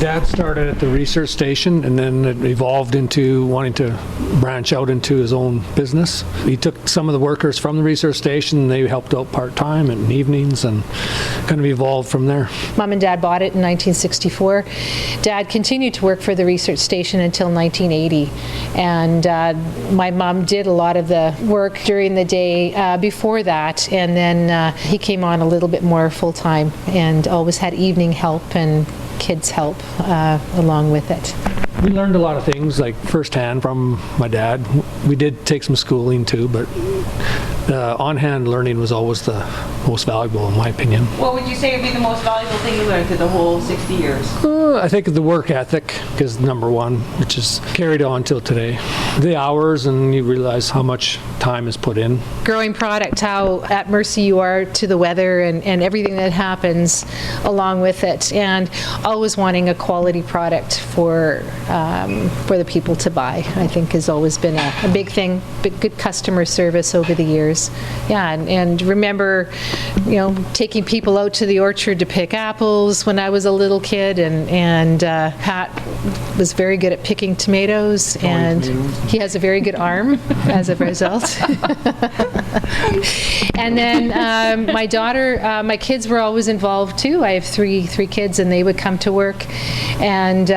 Dad started at the research station, and then it evolved into wanting to branch out into his own business. He took some of the workers from the research station, and they helped out part-time and evenings, and kind of evolved from there. Mom and Dad bought it in 1964. Dad continued to work for the research station until 1980, and my mom did a lot of the work during the day before that, and then he came on a little bit more full-time and always had evening help and kids help along with it. We learned a lot of things, like firsthand from my dad. We did take some schooling too, but on-hand learning was always the most valuable, in my opinion. What would you say would be the most valuable thing you learned through the whole 60 years? I think the work ethic is number one, which is carried on till today. The hours, and you realize how much time is put in. Growing product, how at mercy you are to the weather and everything that happens along with it, and always wanting a quality product for the people to buy, I think has always been a big thing. Good customer service over the years. Yeah, and remember, taking people out to the orchard to pick apples when I was a little kid, and Pat was very good at picking tomatoes, and he has a very good arm as a result. And then my daughter, my kids were always involved too. I have three kids, and they would come to work and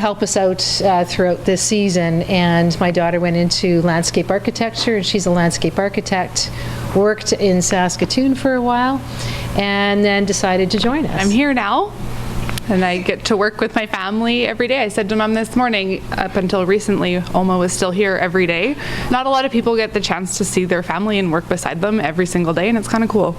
help us out throughout this season. And my daughter went into landscape architecture, and she's a landscape architect. Worked in Saskatoon for a while, and then decided to join us. I'm here now, and I get to work with my family every day. I said to Mom this morning, up until recently, Oma was still here every day. Not a lot of people get the chance to see their family and work beside them every single day, and it's kind of cool.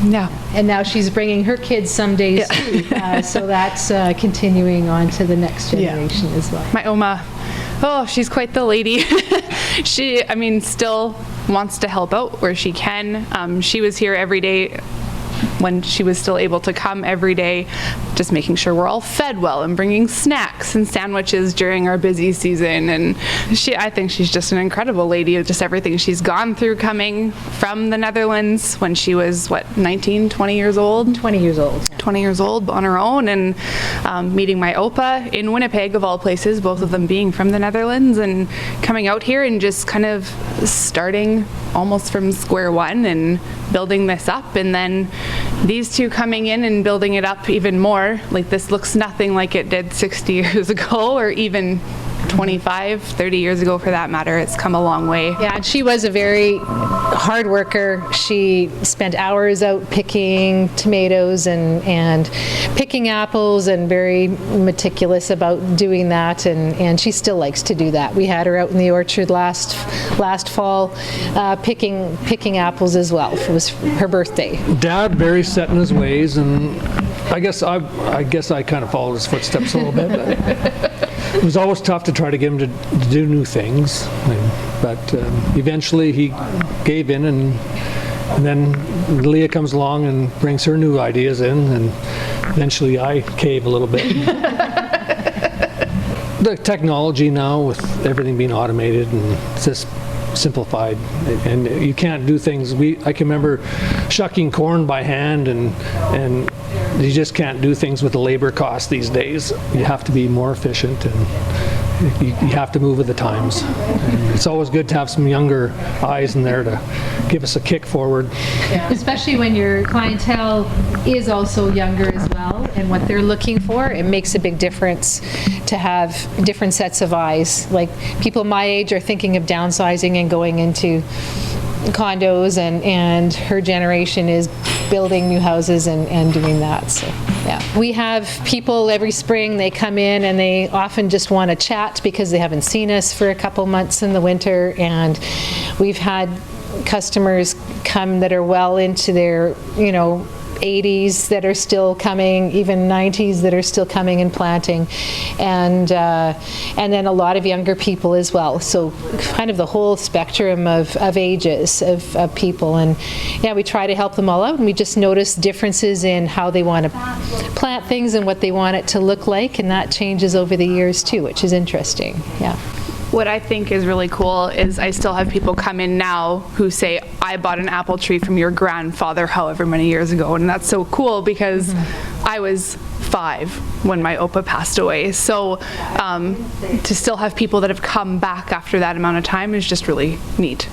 Yeah. And now she's bringing her kids some days too, so that's continuing on to the next generation as well. My Oma, she's quite the lady. She, still wants to help out where she can. She was here every day when she was still able to come every day, just making sure we're all fed well and bringing snacks and sandwiches during our busy season. And I think she's just an incredible lady, just everything she's gone through coming from the Netherlands when she was, 19, 20 years old? 20 years old. 20 years old on her own, and meeting my Opa in Winnipeg, of all places, both of them being from the Netherlands, and coming out here and just kind of starting almost from square one and building this up, and then these two coming in and building it up even more. Like, this looks nothing like it did 60 years ago, or even 25, 30 years ago for that matter. It's come a long way. Yeah, and she was a very hard worker. She spent hours out picking tomatoes and picking apples, and very meticulous about doing that, and she still likes to do that. We had her out in the orchard last fall picking apples as well. It was her birthday. Dad very set in his ways, and I guess I kind of followed his footsteps a little bit. It was always tough to try to get him to do new things, but eventually he gave in, and then Leah comes along and brings her new ideas in, and eventually I cave a little bit. The technology now, with everything being automated, and it's just simplified, and you can't do things. I can remember shucking corn by hand, and you just can't do things with the labor cost these days. You have to be more efficient, and you have to move with the times. And it's always good to have some younger eyes in there to give us a kick forward. Yeah, especially when your clientele is also younger as well, and what they're looking for. It makes a big difference to have different sets of eyes. Like, people my age are thinking of downsizing and going into condos, and her generation is building new houses and doing that. So yeah, we have people every spring. They come in and they often just want to chat because they haven't seen us for a couple months in the winter, and we've had customers come that are well into their 80s that are still coming, even 90s that are still coming and planting, and then a lot of younger people as well. So kind of the whole spectrum of ages of people, and yeah, we try to help them all out, and we just notice differences in how they want to plant things and what they want it to look like, and that changes over the years too, which is interesting. Yeah. What I think is really cool is I still have people come in now who say, I bought an apple tree from your grandfather however many years ago, and that's so cool because I was 5 when my Opa passed away. So to still have people that have come back after that amount of time is just really neat.